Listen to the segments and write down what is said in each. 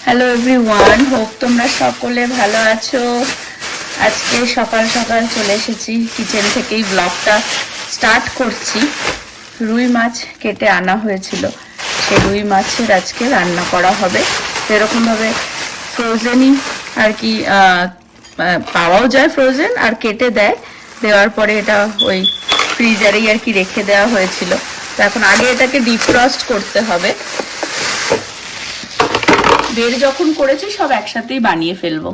Hello everyone, hope তোমরা সকলে ভালো আছো। আজকে সকাল সকাল চলে এসেছি, কিচেন থেকেই ব্লগটা স্টার্ট করছি। রুই মাছ কেটে আনা হয়েছিল, সেই রুই মাছের আজকে রান্না করা হবে। এরকমভাবে ফ্রোজেনই আর কি পাওয়াও যায় ফ্রোজেন, আর কেটে দেয়, দেওয়ার পরে এটা ওই ফ্রিজারেই আর কি রেখে দেওয়া হয়েছিল। তো এখন আগে এটাকে ডিফ্রস্ট করতে হবে। বের যখন করেছি সব একসাথেই বানিয়ে ফেলবো।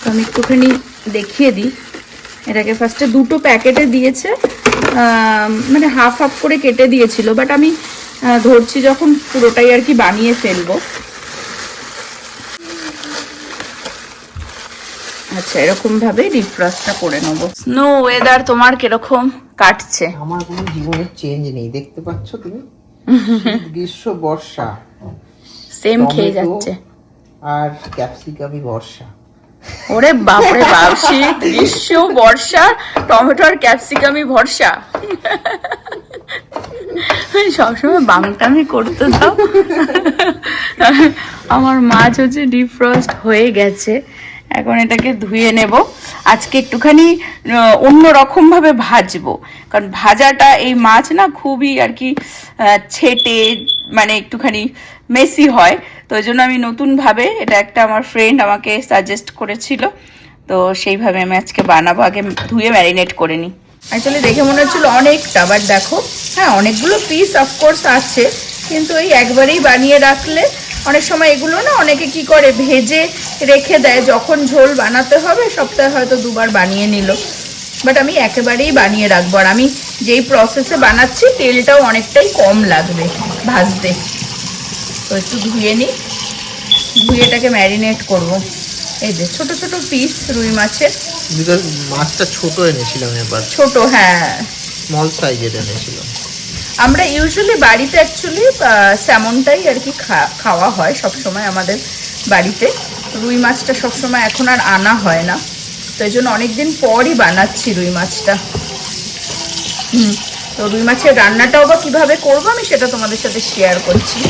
আমি একটুখানি দেখিয়ে দিই। এটাকে ফার্স্টে দুটো প্যাকেটে দিয়েছে, মানে হাফ হাফ করে কেটে দিয়েছিল, বাট আমি ধরছি যখন পুরোটাই আর কি বানিয়ে ফেলবো। আচ্ছা, এরকম ভাবে ডিফ্রস্টটা করে নেবো। স্নো ওয়েদার তোমার কিরকম কাটছে? আমার কোনো জীবনের চেঞ্জ নেই, দেখতে পাচ্ছ তুমি। গ্রীষ্ম বর্ষা সেম খেয়ে যাচ্ছে, আর ক্যাপসিকামই বর্ষা। ওরে বাপরে বাপ, শীত গ্রীষ্ম বর্ষা, টমেটো আর ক্যাপসিকামই ভরসা। সবসময় বাংটামি করতে দাও। আমার মাছ হচ্ছে ডিফ্রস্ট হয়ে গেছে, এখন এটাকে ধুয়ে নেব। আজকে একটুখানি অন্য রকম ভাবে ভাজবো, কারণ ভাজাটা এই মাছ না খুবই আর কি ছেটে, মানে একটুখানি মেসি হয়। তো ওই জন্য আমি নতুনভাবে, এটা একটা আমার ফ্রেন্ড আমাকে সাজেস্ট করেছিল, তো সেইভাবে আমি আজকে বানাবো। আগে ধুয়ে ম্যারিনেট করে নিই। অ্যাকচুয়ালি দেখে মনে হচ্ছিল অনেকটা, বাট দেখো হ্যাঁ অনেকগুলো পিস অফকোর্স আছে, কিন্তু এই একবারেই বানিয়ে রাখলে অনেক সময় এগুলো না অনেকে কি করে ভেজে রেখে দেয়, যখন ঝোল বানাতে হবে সপ্তাহে হয়তো দুবার বানিয়ে নিল, বাট আমি একেবারেই বানিয়ে রাখবো। আর আমি যেই প্রসেসে বানাচ্ছি তেলটাও অনেকটাই কম লাগবে ভাজতে। তো একটু ধুয়ে নিই, ধুয়ে এটাকে ম্যারিনেট করব। এই যে ছোট ছোট পিস রুই মাছের, বিকজ মাছটা ছোট এনেছিলাম এবার, ছোট, হ্যাঁ স্মল সাইজের এনেছিলাম। আমরা ইউজুয়ালি বাড়িতে অ্যাকচুয়ালি স্যামনটাই আর কি খাওয়া হয় সব সময় আমাদের বাড়িতে। রুই মাছটা সবসময় এখন আর আনা হয় না, তো এই জন্য অনেকদিন পরই বানাচ্ছি রুই মাছটা। তো রুই মাছের রান্নাটাও বা কীভাবে করবো আমি সেটা তোমাদের সাথে শেয়ার করছি।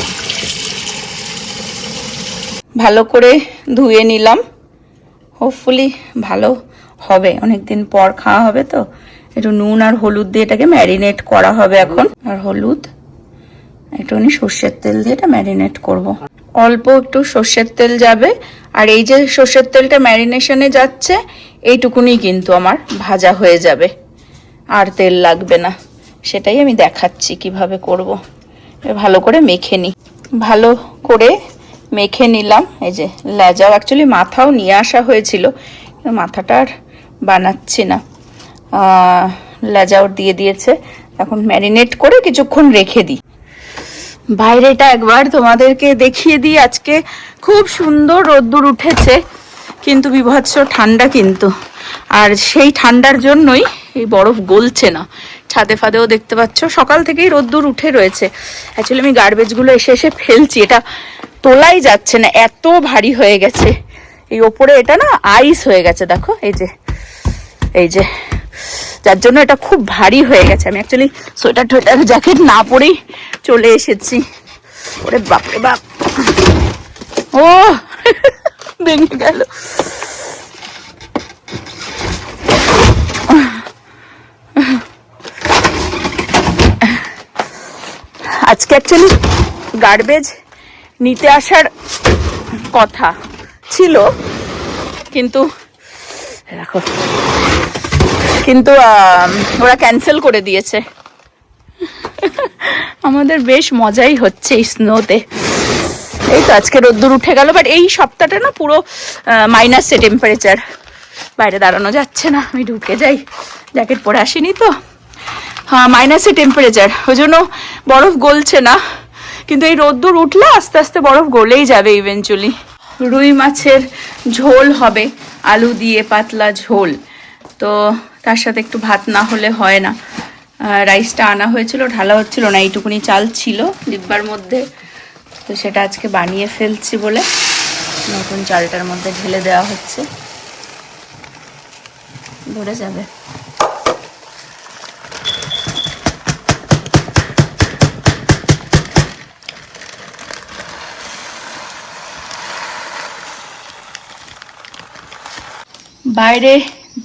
ভালো করে ধুয়ে নিলাম, হোপফুলি ভালো হবে, অনেকদিন পর খাওয়া হবে তো। একটু নুন আর হলুদ দিয়ে এটাকে ম্যারিনেট করা হবে এখন। আর হলুদ, একটুখানি সর্ষের তেল দিয়ে এটা ম্যারিনেট করব। অল্প একটু সর্ষের তেল যাবে, আর এই যে সর্ষের তেলটা ম্যারিনেশনে যাচ্ছে এইটুকুনি কিন্তু আমার ভাজা হয়ে যাবে, আর তেল লাগবে না। সেটাই আমি দেখাচ্ছি কিভাবে করব। ভালো করে মেখে নিই, ভালো করে মেখে নিলাম। এই যে লেজাও, অ্যাকচুয়ালি মাথাও নিয়ে আসা হয়েছিল, মাথাটা আর বানাচ্ছি না, লেজাও দিয়ে দিয়েছে। এখন ম্যারিনেট করে কিছুক্ষণ রেখে দিই। বাইরেটা একবার তোমাদেরকে দেখিয়ে দিই। আজকে খুব সুন্দর রোদ্দুর উঠেছে, কিন্তু বিভৎস ঠান্ডা কিন্তু। আর সেই ঠান্ডার জন্যই এই বরফ গলছে না। ছাদে ফাদেও দেখতে পাচ্ছ সকাল থেকেই রোদ্দুর উঠে রয়েছে। অ্যাকচুয়ালি আমি গার্বেজগুলো এসে এসে ফেলছি, এটা তোলাই যাচ্ছে না, এত ভারী হয়ে গেছে। এই ওপরে এটা না আইস হয়ে গেছে, দেখো এই যে, এই যে, যার জন্য এটা খুব ভারী হয়ে গেছে। আমি অ্যাকচুয়ালি সোয়েটার টোয়েটার জ্যাকেট না পরেই চলে এসেছি। ওরে বাপরে বাপ, ও ভেঙে গেল। আজকে অ্যাকচুয়ালি গার্বেজ নিতে আসার কথা ছিল, কিন্তু দেখো, কিন্তু ওরা ক্যান্সেল করে দিয়েছে। আমাদের বেশ মজাই হচ্ছে এই স্নোতে। এই তো আজকে রোদ্দুর উঠে গেল, বাট এই সপ্তাহটা না পুরো মাইনাসে টেম্পারেচার, বাইরে দাঁড়ানো যাচ্ছে না। আমি ঢুকে যাই, জ্যাকেট পরে আসিনি তো। হ্যাঁ, মাইনাসে টেম্পারেচার, ওই জন্য বরফ গলছে না, কিন্তু এই রোদ্দুর উঠলে আস্তে আস্তে বরফ গলেই যাবে ইভেনচুয়ালি। রুই মাছের ঝোল হবে, আলু দিয়ে পাতলা ঝোল। তো তার সাথে একটু ভাত না হলে হয় না। রাইসটা আনা হয়েছিল, ঢালা হচ্ছিল না, এইটুকুনি চাল ছিল ডিব্বার মধ্যে, তো সেটা আজকে বানিয়ে ফেলছি বলে নতুন চালটার মধ্যে ঢেলে দেওয়া হচ্ছে, ধরে যাবে। বাইরে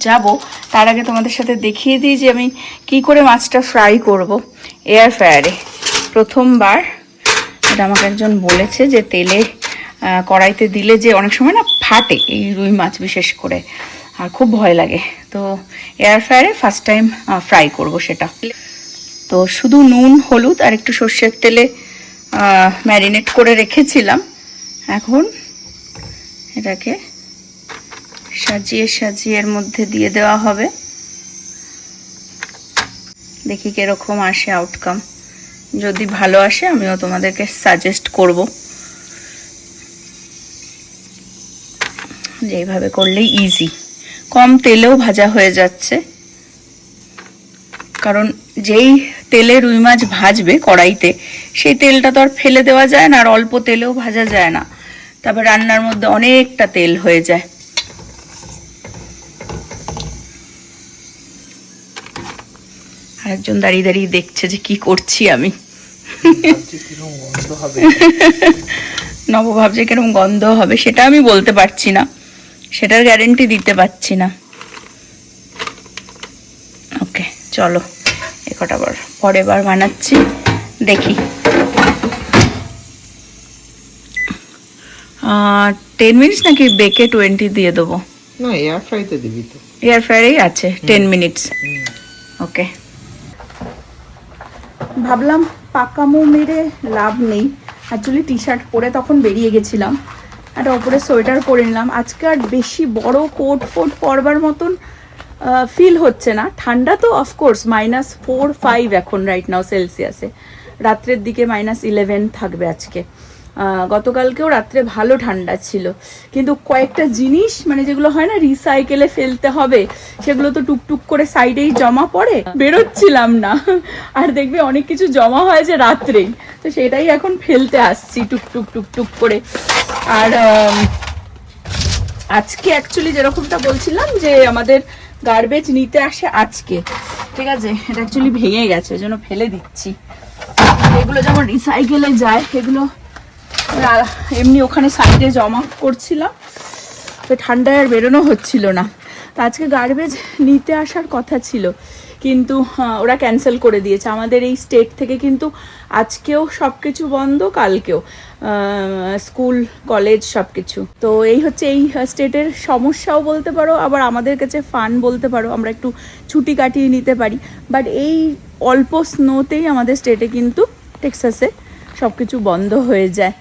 যাব তার আগে তোমাদের সাথে দেখিয়ে দিই যে আমি কি করে মাছটা ফ্রাই করব এয়ার ফ্রায়ারে। প্রথমবার এটা আমাকে একজন বলেছে যে তেলে কড়াইতে দিলে যে অনেক সময় না ফাটে এই রুই মাছ বিশেষ করে, আর খুব ভয় লাগে। তো এয়ার ফ্রায়ারে ফার্স্ট টাইম ফ্রাই করব সেটা। তো শুধু নুন হলুদ আর একটু সর্ষের তেলে ম্যারিনেট করে রেখেছিলাম। এখন এটাকে সাজিয়ে সাজিয়ে এর মধ্যে দিয়ে দেওয়া হবে। দেখি কিরকম আসে আউটকাম। যদি ভালো আসে আমিও তোমাদেরকে সাজেস্ট করব যে এইভাবে করলেই ইজি, কম তেলেও ভাজা হয়ে যাচ্ছে। কারণ যেই তেলে রুই মাছ ভাজবে কড়াইতে সেই তেলটা তো আর ফেলে দেওয়া যায় না, আর অল্প তেলেও ভাজা যায় না। তারপর রান্নার মধ্যে অনেকটা তেল হয়ে যায়। আরেকজন দাঁড়িয়ে দাঁড়িয়ে দেখছে যে কি করছি আমি। নব ভাবছে কিরকম গন্ধ হবে, সেটা আমি বলতে পারছি না, সেটার গ্যারেন্টি দিতে পারছি না। ওকে চলো একটা বার পরের বার বানাচ্ছি, দেখি। 10 মিনিটস নাকি বেকে 20 দিয়ে দেবো? না, এয়ার ফ্রাইতে দিবি তো। এয়ার ফ্রায়ারেই আছে 10 মিনিটস। ওকে, ভাবলাম পাকামো মেরে লাভ নেই। অ্যাকচুয়ালি টি শার্ট পরে তখন বেরিয়ে গেছিলাম, একটা ওপরে সোয়েটার পরে নিলাম। আজকে আর বেশি বড় কোট ফোট পরবার মতন ফিল হচ্ছে না। ঠান্ডা তো অফকোর্স -4-5 এখন রাইট নাও সেলসিয়াসে। রাত্রের দিকে -11 থাকবে আজকে। গতকালকেও রাত্রে ভালো ঠান্ডা ছিল, কিন্তু কয়েকটা জিনিস মানে যেগুলো হয় না রিসাইকেলে ফেলতে হবে, সেগুলো তো টুকটুক করে সাইডেই জমা পড়ে, বেরোচ্ছিলাম না। আর দেখবে অনেক কিছু জমা হয় যে রাত্রেই, তো সেটাই এখন ফেলতে আসছি টুকটুক টুকটুক করে। আর আজকে অ্যাকচুয়ালি যেরকমটা বলছিলাম যে আমাদের গার্বেজ নিতে আসে আজকে, ঠিক আছে, এটা অ্যাকচুয়ালি ভেঙে গেছে, ওই জন্য ফেলে দিচ্ছি। এগুলো যেমন রিসাইকেলে যায়, এগুলো এমনি ওখানে সাইডে জমা করছিলাম, তো ঠান্ডায় আর বেরোনো হচ্ছিল না। তো আজকে গার্বেজ নিতে আসার কথা ছিল, কিন্তু ওরা ক্যান্সেল করে দিয়েছে। আমাদের এই স্টেট থেকে কিন্তু আজকেও সব কিছু বন্ধ, কালকেও স্কুল কলেজ সব কিছু। তো এই হচ্ছে এই স্টেটের সমস্যাও বলতে পারো, আবার আমাদের কাছে ফান বলতে পারো, আমরা একটু ছুটি কাটিয়ে নিতে পারি। বাট এই অল্প স্নোতেই আমাদের স্টেটে কিন্তু টেক্সাসে সব কিছু বন্ধ হয়ে যায়।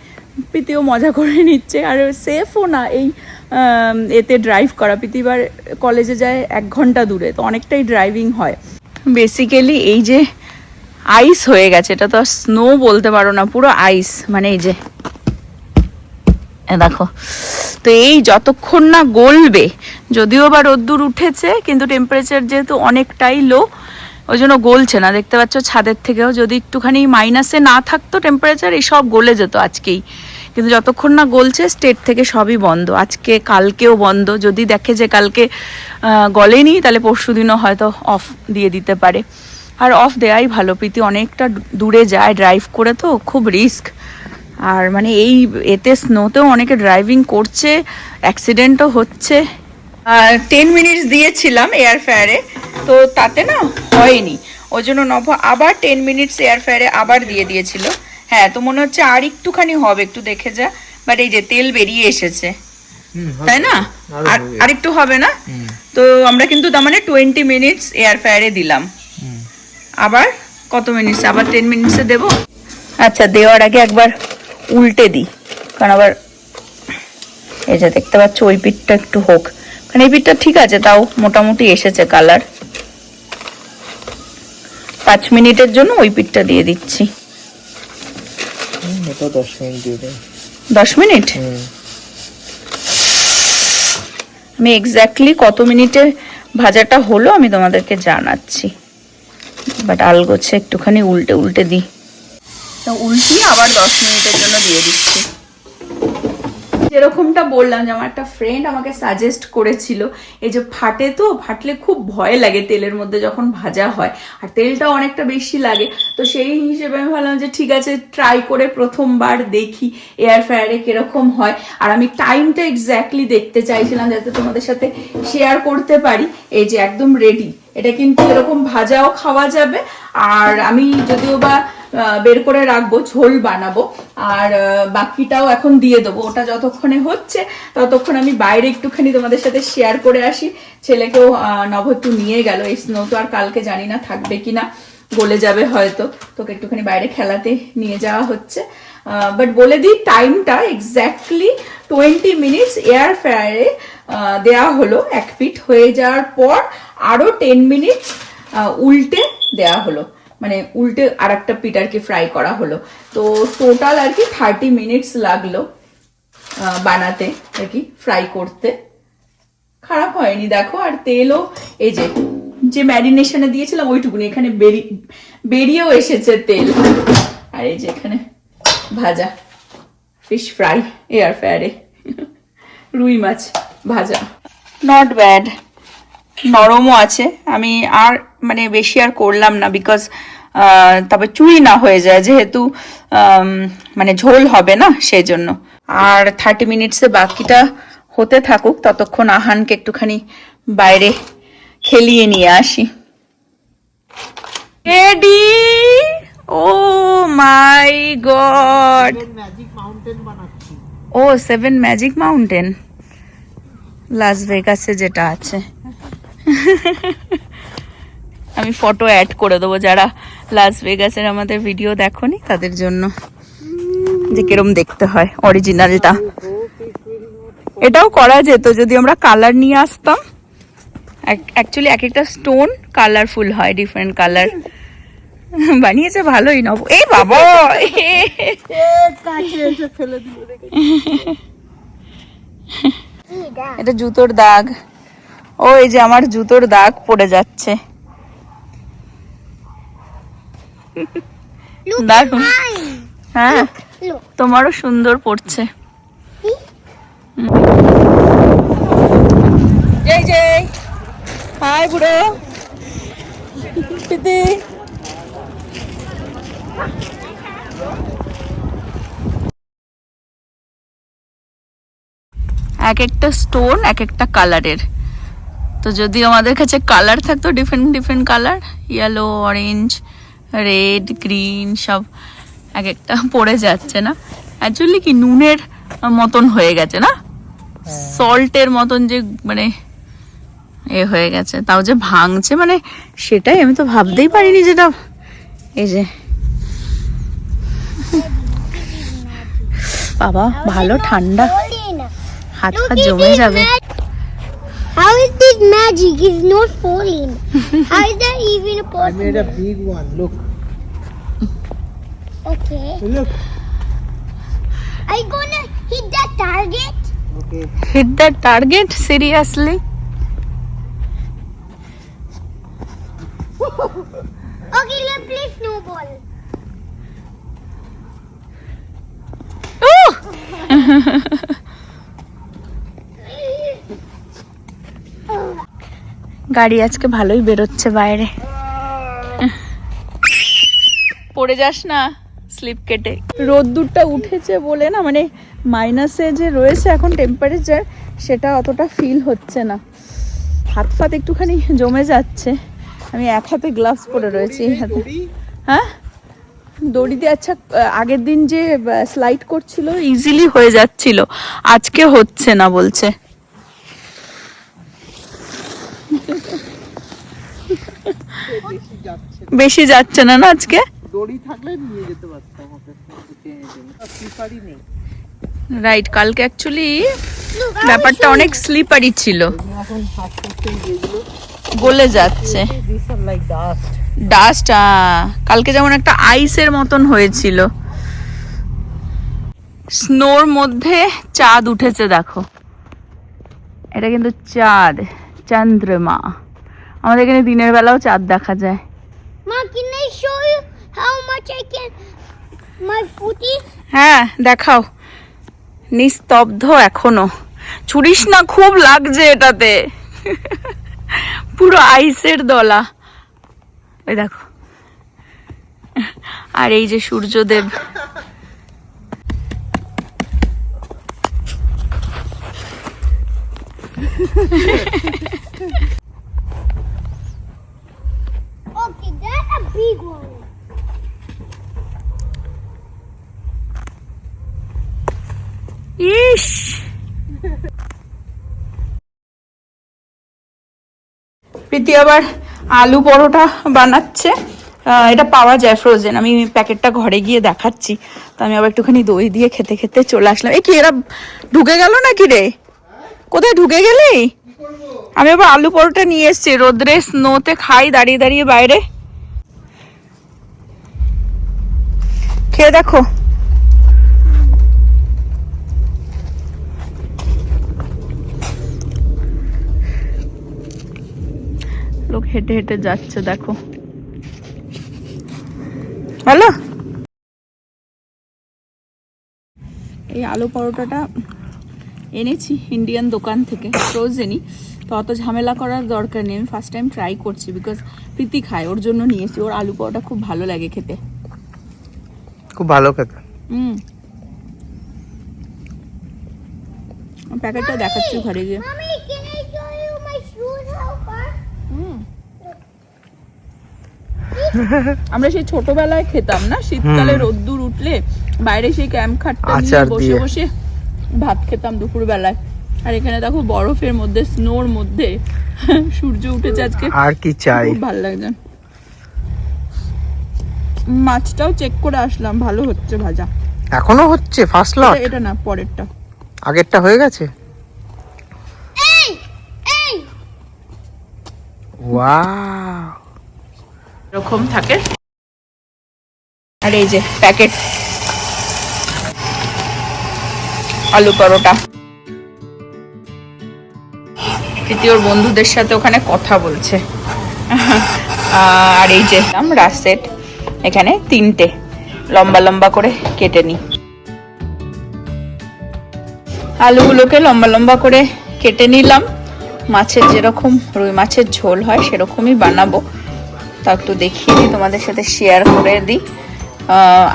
প্রীতিও মজা করে নিচ্ছে, আর সেফও না এই এতে ড্রাইভ করা। প্রীতিবার কলেজে যায় 1 ঘন্টা দূরে, তো অনেকটাই ড্রাইভিং হয়। বেসিক্যালি এই যে আইস হয়ে গেছে, এটা তো আর স্নো বলতে পারো না, পুরো আইস। মানে এই যে দেখো, তো এই যতক্ষণ না গলবে, যদিও বা রোদ্দুর উঠেছে কিন্তু টেম্পারেচার যেহেতু অনেকটাই লো, ওই জন্য গলছে না। দেখতে পাচ্ছ ছাদের থেকেও যদি একটুখানি মাইনাসে না থাকতো টেম্পারেচার, এই সব গলে যেত আজকেই। কিন্তু যতক্ষণ না গলছে স্টেট থেকে সবই বন্ধ, আজকে কালকেও বন্ধ। যদি দেখে যে কালকে গলেনি, তাহলে পরশুদিনও হয়তো অফ দিয়ে দিতে পারে। আর অফ দেওয়াই ভালো, প্রীতি অনেকটা দূরে যায় ড্রাইভ করে, তো খুব রিস্ক। আর মানে এই এতে স্নোতেও অনেকে ড্রাইভিং করছে, অ্যাক্সিডেন্টও হচ্ছে। 10 মিনিটস দিয়েছিলাম এয়ার ফ্রায়ারে, তো তাতে না হয়নি, ওই জন্য নভ আবার 10 মিনিটস এয়ার ফ্রায়ারে আবার দিয়ে দিয়েছিল। হ্যাঁ, তো মনে হচ্ছে আর একটুখানি হবে, একটু দেখে যা। বাট এই যে তেল বেরিয়ে এসেছে, তাই না? আর একটু হবে না? তো আমরা কিন্তু তার মানে 20 মিনিটস এয়ার ফ্রায়ারে দিলাম। আবার কত মিনিটস? আবার 10 মিনিটসে দেবো। আচ্ছা, দেওয়ার আগে একবার উল্টে দিই, কারণ আবার এই যে দেখতে পাচ্ছ ওই পিঠটা একটু হোক, কারণ এই পিঠটা ঠিক আছে, তাও মোটামুটি এসেছে কালার। 5 মিনিটের জন্য ওই পিঠটা দিয়ে দিচ্ছি। 10 মিনিট দিয়ে দেব। 10 মিনিট? আমি এক্স্যাক্টলি কত মিনিটে ভাজাটা হলো আমি তোমাদেরকে জানাচ্ছি। বাট আলগোছে একটুখানি উল্টে উল্টে দিই, তো উল্টিয়ে আবার 10 মিনিটের জন্য দিয়ে দিচ্ছি। যেরকমটা বললাম যে আমার একটা ফ্রেন্ড আমাকে সাজেস্ট করেছিল, এই যে ফাটলে খুব ভয় লাগে তেলের মধ্যে যখন ভাজা হয়, আর তেলটাও অনেকটা বেশি লাগে। তো সেই হিসেবে আমি ভাবলাম যে ঠিক আছে ট্রাই করে প্রথমবার দেখি এয়ার ফ্রায়ারে কিরকম হয়। আর আমি টাইমটা এক্স্যাক্টলি দেখতে চাইছিলাম যাতে তোমাদের সাথে শেয়ার করতে পারি। এই যে একদম রেডি, এটা কিন্তু এরকম ভাজাও খাওয়া যাবে, আর আমি যদিও বা বের করে রাখবো, ঝোল বানাবো, আর বাকিটাও এখন দিয়ে দেবো। ওটা যতক্ষণে হচ্ছে ততক্ষণ আমি বাইরে একটুখানি তোমাদের সাথে শেয়ার করে আসি। ছেলেকেও নভত্তু নিয়ে গেল, এই স্নো তো আর কালকে জানি না থাকবে কিনা, গলে যাবে হয়তো, তোকে একটুখানি বাইরে খেলাতে নিয়ে যাওয়া হচ্ছে। বাট বলে দিই টাইমটা এক্স্যাক্টলি 20 মিনিটস এয়ার ফ্রায়ারে দেওয়া হলো। এক পিঠ হয়ে যাওয়ার পর আরো 10 মিনিটস উল্টে দেওয়া হলো, মানে উল্টে আর একটা পিঠ আর কি ফ্রাই করা হলো। তো টোটাল আর কি 30 মিনিটস লাগলো বানাতে আর কি, ফ্রাই করতে। খারাপ হয়নি দেখো। আর তেলও এই যে ম্যারিনেশনে দিয়েছিলাম ওইটুকুনি এখানে বেরিয়েও এসেছে তেল। আর এই যে এখানে ভাজা ফিশ ফ্রাই এয়ার ফ্রায়ারে, রুই মাছ ভাজা, নট ব্যাড, নরমও আছে। আমি আর মানে বেশি আর করলাম না, বিকজ তবে চুই না হয়ে যায়, যেহেতু মানে ঝোল হবে না সেই জন্য। আর 30 মিনিটসে বাকিটা হতে থাকুক, ততক্ষণ আহানকে একটুখানি বাইরে খেলিয়ে নিয়ে আসি। রেডি? ও মাই গড, ম্যাজিক মাউন্টেন বানাচ্ছি। ও 7 ম্যাজিক মাউন্টেন, লাস ভেগাসে যেটা আছে। আমি ফটো অ্যাড করে দেবো, যারা লাস ভেগাসের আমাদের ভিডিও দেখোনি তাদের জন্য, যে কিরম দেখতে হয় অরিজিনালটা। এটাও করা যেত যদি আমরা কালার নিয়ে আসতাম। অ্যাকচুয়ালি এক একটা স্টোন কালারফুল হয়, ডিফারেন্ট কালার। বানিয়েছে ভালোই নব। এই বাবা, এটা জুতোর দাগ। ও এই যে আমার জুতোর দাগ পড়ে যাচ্ছে। দারুন, হ্যাঁ তোমারও সুন্দর পড়ছে। এই যে হাই বুড়ো পিতি, এক একটা স্টোন এক একটা কালারের। তো যদি আমাদের কাছে কালার থাকতো different different colour, yellow, orange, red, green, সব এক একটা পড়ে যাচ্ছে না। অ্যাকচুয়ালি কি নুনের মতন হয়ে গেছে না, সল্টের মতন যে মানে এ হয়ে গেছে, তাও যে ভাঙছে মানে সেটাই আমি তো ভাবতেই পারিনি যেটা। এই যে বাবা ভালো ঠান্ডা, হাত হাত জমে যাবে। How is this magic? It's not falling. How is that even a I possible? made a big one. Look. Okay. Look. Are you gonna hit that target? Okay. Hit the target? Seriously? Okay, let's play snowball. গাড়ি আজকে ভালোই বেরোচ্ছে বাইরে। পড়ে যাস না slip কেটে। রোদ্দুরটা উঠেছে বলে না, মানে মাইনাসে যে রয়েছে এখন টেম্পারেচার, সেটা অতটা ফিল হচ্ছে না। হাত ফাত একটুখানি জমে যাচ্ছে। আমি এক হাতে গ্লাভস পরে রয়েছি, এই হাতে। হ্যাঁ দড়িতে, আচ্ছা আগের দিন যে স্লাইড করছিল ইজিলি হয়ে যাচ্ছিল, আজকে হচ্ছে না বলছে। বেশি যাচ্ছে না না আজকে। দড়ি থাকলে নিয়ে যেতে পারতাম, ওকে স্লিপারই নেই। রাইট, কালকে অ্যাকচুয়ালি ব্যাপারটা অনেক স্লিপারি ছিল, এখন হাত করতে গিয়েছিল গলে যাচ্ছে। This are like dust. Dust, কালকে যেমন একটা আইসের মতন হয়েছিল। স্নোর মধ্যে চাঁদ উঠেছে দেখো, এটা কিন্তু চাঁদ, চন্দ্রমা। আমাদের এখানে দিনের বেলাও চাঁদ দেখা যায়। Ma, can I show you how much I can? My foot is. হ্যাঁ দেখাও, নিস্তব্ধ এখনো। ছুরিস না, খুব লাগছে এটাতে। পুরো আইসের দলা। ওই দেখো, আর এই যে সূর্যদেব। Okay, that's a big one. ইস, প্রীতি আবার আলু পরোটা বানাচ্ছে। এটা পাওয়া যায় ফ্রোজেন, আমি প্যাকেটটা ঘরে গিয়ে দেখাচ্ছি। তো আমি আবার একটুখানি দই দিয়ে খেতে খেতে চলে আসলাম। এই কি এরা ঢুকে গেল নাকি রে? কোথায় ঢুকে গেলি? আমি আবার আলু পরোটা নিয়ে এসেছি, রোদ্রে স্নোতে খাই দাঁড়িয়ে দাঁড়িয়ে বাইরে। খেয়ে দেখো। লোক হেঁটে হেঁটে যাচ্ছে, দেখো ভালো। এই আলু পরোটাটা এনেছি ইন্ডিয়ান দোকান থেকে, ফ্রোজেনই। তো অত ঝামেলা করার দরকার নেই, আমি ফার্স্ট টাইম ট্রাই করছি বিকজ প্রীতি খায়, ওর জন্য নিয়েছি। ওর আলু পরোটা খুব ভালো লাগে খেতে, খুব ভালো খেতে। প্যাকেটটা দেখাচ্ছি ঘরে গিয়ে। Mommy, can I show you my shoes how far? আমরা সেই ছোটবেলায় খেতাম না, শীতকালে রোদ্দুর উঠলে বাইরে সেই ক্যাম্প খাটটা নিয়ে আচার বসে দিয়ে। বসে ভাত খেতাম দুপুর বেলায়। আর এখানে দেখো বরফের মধ্যে, স্নোর মধ্যে সূর্য উঠেছে আজকে, আর কি চাই। খুব ভালো লাগছে। মাছটাও চেক করে আসলাম, ভালো হচ্ছে ভাজা। এখনো হচ্ছে ফার্স্ট লট? এটা না, পরেরটা। আগেরটা হয়ে গেছে? Hey! Hey! ওয়াও, এরকম থাকে। আর এই যে প্যাকেট আলু পরোটা। তৃতীয় বন্ধুদের সাথে ওখানে কথা বলছে। আর এই যে রাসেট, এখানে 3টে লম্বা লম্বা করে কেটে নি। আলুগুলোকে লম্বা লম্বা করে কেটে নিলাম। মাছের যেরকম রুই মাছের ঝোল হয় সেরকমই বানাবো, তা একটু দেখিয়ে দিই, তোমাদের সাথে শেয়ার করে দিই।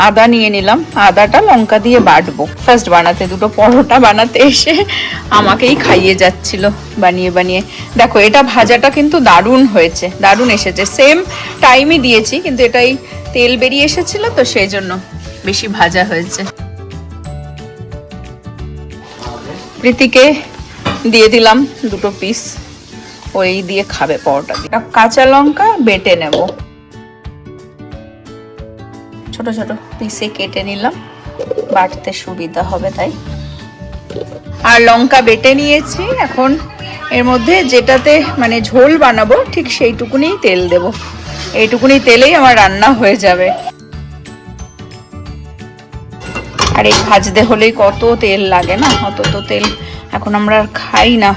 আদা নিয়ে নিলাম, আদাটা লঙ্কা দিয়ে বাটবো। ফার্স্ট বানাতে, দুটো পরোটা বানাতে এসে আমাকেই খাইয়ে যাচ্ছিল বানিয়ে বানিয়ে। দেখো এটা ভাজাটা কিন্তু দারুণ হয়েছে, দারুণ এসেছে। সেম টাইমই দিয়েছি, কিন্তু এটাই তেল বেরিয়ে এসেছিল তো সেই জন্য বেশি ভাজা হয়েছে। প্রীতিকে দিয়ে দিলাম 2 পিস, ওই দিয়ে খাবে পরোটা দিয়ে। কাঁচা লঙ্কা বেটে নেব, ছোট ছোট পিসে কেটে নিলাম, বাটতে সুবিধা হবে তাই। আর লঙ্কা বেটে নিয়েছি। এখন এর মধ্যে যেটাতে মানে ঝোল বানাবো ঠিক সেইটুকুনি তেল দেব। এইটুকুনি তেলেই আমার রান্না হয়ে যাবে। আর এই ভাজতে হলেই কত তেল লাগে না, অত তো তেল এখন আমরা আর খাই না।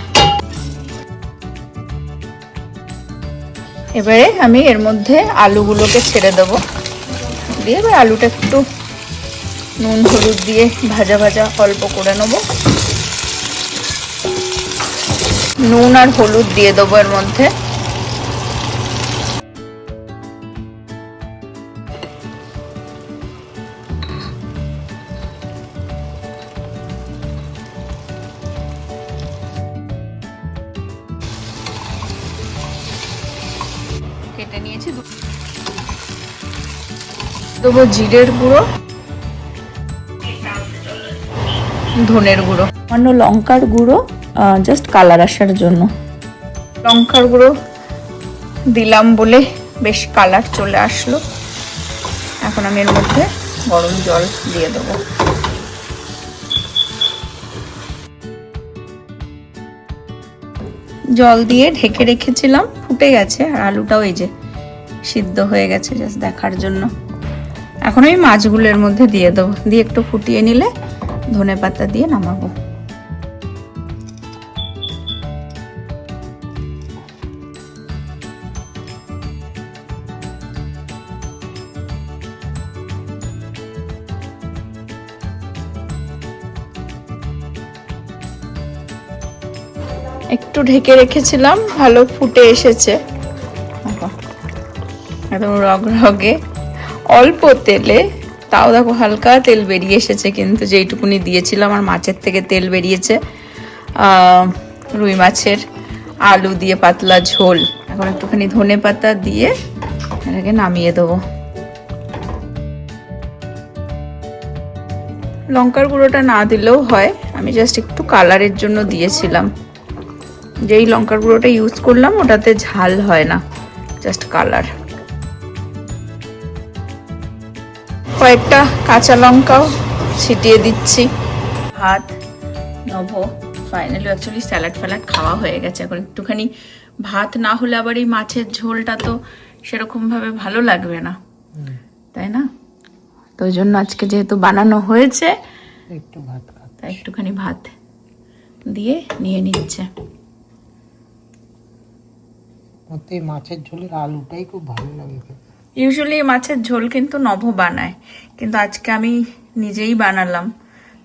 এবারে আমি এর মধ্যে আলুগুলোকে ছেড়ে দেবো, দিয়ে এবার আলুটা একটু নুন হলুদ দিয়ে ভাজা ভাজা অল্প করে নেবো। নুন আর হলুদ দিয়ে দেবো এর মধ্যে। কেটে নিয়েছি। দেবো জিরের গুঁড়ো, ধনের গুঁড়ো, সামান্য লঙ্কার গুঁড়ো, জাস্ট কালার আসার জন্য। লঙ্কার গুঁড়ো দিলাম বলে বেশ কালার চলে আসলো। এখন আমি এর মধ্যে গরম জল দিয়ে দেবো। জল দিয়ে ঢেকে রেখেছিলাম, ফুটে গেছে। আর আলুটাও এই যে সিদ্ধ হয়ে গেছে, জাস্ট দেখার জন্য। এখন আমি মাছগুলো এর মধ্যে দিয়ে দেবো, দিয়ে একটু ফুটিয়ে নিলে ধনেপাতা দিয়ে নামাবো। একটু ঢেকে রেখেছিলাম, ভালো ফুটে এসেছে। দেখো, একদম রগরগে, অল্প তেলে, তাও দেখো হালকা তেল বেরিয়ে এসেছে, কিন্তু যেইটুকুনি দিয়েছিলাম আর মাছের থেকে তেল বেরিয়েছে। রুই মাছের আলু দিয়ে পাতলা ঝোল। এখন একটুখানি ধনে পাতা দিয়ে এটাকে নামিয়ে দেবো। লঙ্কার গুঁড়োটা না দিলেও হয়, আমি জাস্ট একটু কালারের জন্য দিয়েছিলাম। যেই লঙ্কার গুঁড়োটা ইউজ করলাম ওটাতে ঝাল হয় না, জাস্ট কালার। কয়েকটা কাঁচা লঙ্কাও ছিটিয়ে দিচ্ছি। ভাত নভ ফাইনালি, অ্যাকচুয়ালি স্যালাড ফ্যালাড খাওয়া হয়ে গেছে। এখন একটুখানি ভাত না হলে আবার এই মাছের ঝোলটা তো সেরকমভাবে ভালো লাগবে না, তাই না? তো ওই জন্য আজকে যেহেতু বানানো হয়েছে, একটু ভাত খাতে, তাই একটুখানি ভাত দিয়ে নিয়ে নিচ্ছে। মতে মাছের ঝোলের আলুটাই খুব ভালো লাগে খেতে। ইউজুয়ালি মাছের ঝোল কিন্তু নভ বানায়, কিন্তু আজকে আমি নিজেই বানালাম।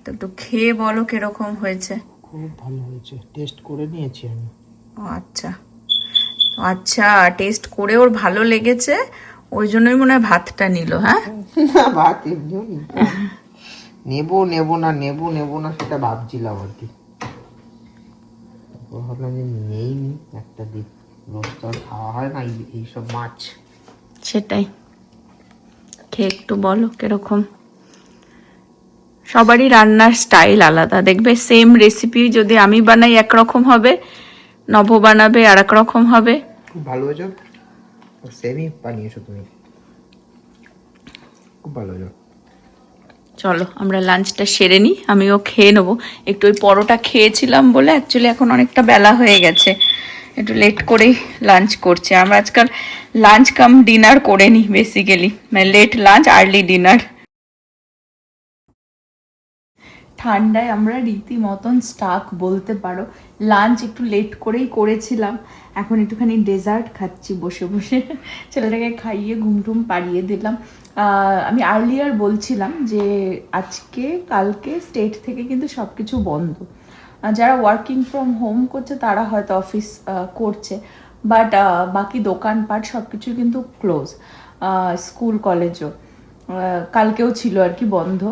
তো একটু খেয়ে বলো কিরকম হয়েছে। খুব ভালো হয়েছে, টেস্ট করে নিয়েছি আমি। ও আচ্ছা আচ্ছা, টেস্ট করে ওর ভালো লেগেছে, ওই জন্যই মনে হয় ভাতটা নিল। হ্যাঁ, না ভাত এমনিও নেবো না সেটা ভাবছিলাম আর কি। তারপর ভাবলাম যে নিয়েই নি একটা দিক, রোজ তো আর খাওয়া হয় না এইসব মাছ। সেটাই। খেয়ে একটু বলো কিরকম। সবারই রান্নার স্টাইল আলাদা, দেখবে সেম রেসিপি যদি আমি বানাই একরকম হবে, নভ বানাবে আর এক রকম হবে। খুব ভালো হয়েছে, সেমই বানিয়েছো তুমি, খুব ভালো হয়েছে। চলো আমরা লাঞ্চটা সেরে নিই, আমিও খেয়ে নেবো। একটু ওই পরোটা খেয়েছিলাম বলে অ্যাকচুয়ালি এখন অনেকটা বেলা হয়ে গেছে, একটু লেট করেই লাঞ্চ করছি। আমরা আজকাল লাঞ্চ কাম ডিনার করে নিই বেসিক্যালি, মানে লেট লাঞ্চ আর্লি ডিনার। ঠান্ডায় আমরা রীতিমতন স্টাক বলতে পারো। লাঞ্চ একটু লেট করেই করেছিলাম, এখন একটুখানি ডেজার্ট খাচ্ছি বসে বসে। ছেলেটাকে খাইয়ে ঘুমটুম পাড়িয়ে দিলাম। আমি আর্লিয়ার বলছিলাম যে আজকে কালকে স্টেট থেকে কিন্তু সব কিছু বন্ধ। যারা ওয়ার্কিং ফ্রম হোম করছে তারা হয়তো অফিস করছে, বাট বাকি দোকানপাট সব কিছু কিন্তু ক্লোজ। স্কুল কলেজও কালকেও ছিল আর কি বন্ধ।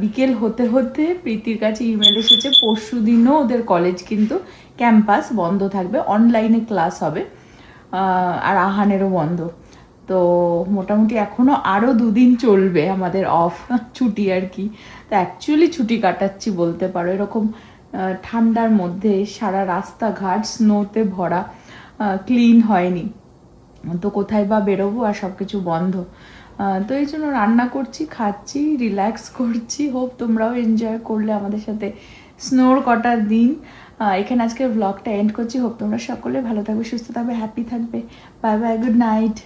বিকেল হতে হতে প্রীতির কাছে ইমেল এসেছে পরশু দিনও ওদের কলেজ কিন্তু ক্যাম্পাস বন্ধ থাকবে, অনলাইনে ক্লাস হবে। আর আহানেরও বন্ধ। তো মোটামুটি এখনও আরও 2 দিন চলবে আমাদের অফ, ছুটি আর কি। তো অ্যাকচুয়ালি ছুটি কাটাচ্ছি বলতে পারো, এরকম ঠান্ডার মধ্যে সারা রাস্তাঘাট স্নোতে ভরা, ক্লিন হয়নি, তো কোথায় বা বেরোবো, আর সব কিছু বন্ধ। তো এই জন্য রান্না করছি, খাচ্ছি, রিল্যাক্স করছি। হোপ তোমরাও এনজয় করলে আমাদের সাথে স্নোর কটার দিন। এখানে আজকের ব্লগটা এন্ড করছি। হোপ তোমরা সকলে ভালো থাকবে, সুস্থ থাকবে, হ্যাপি থাকবে। Bye bye, good night.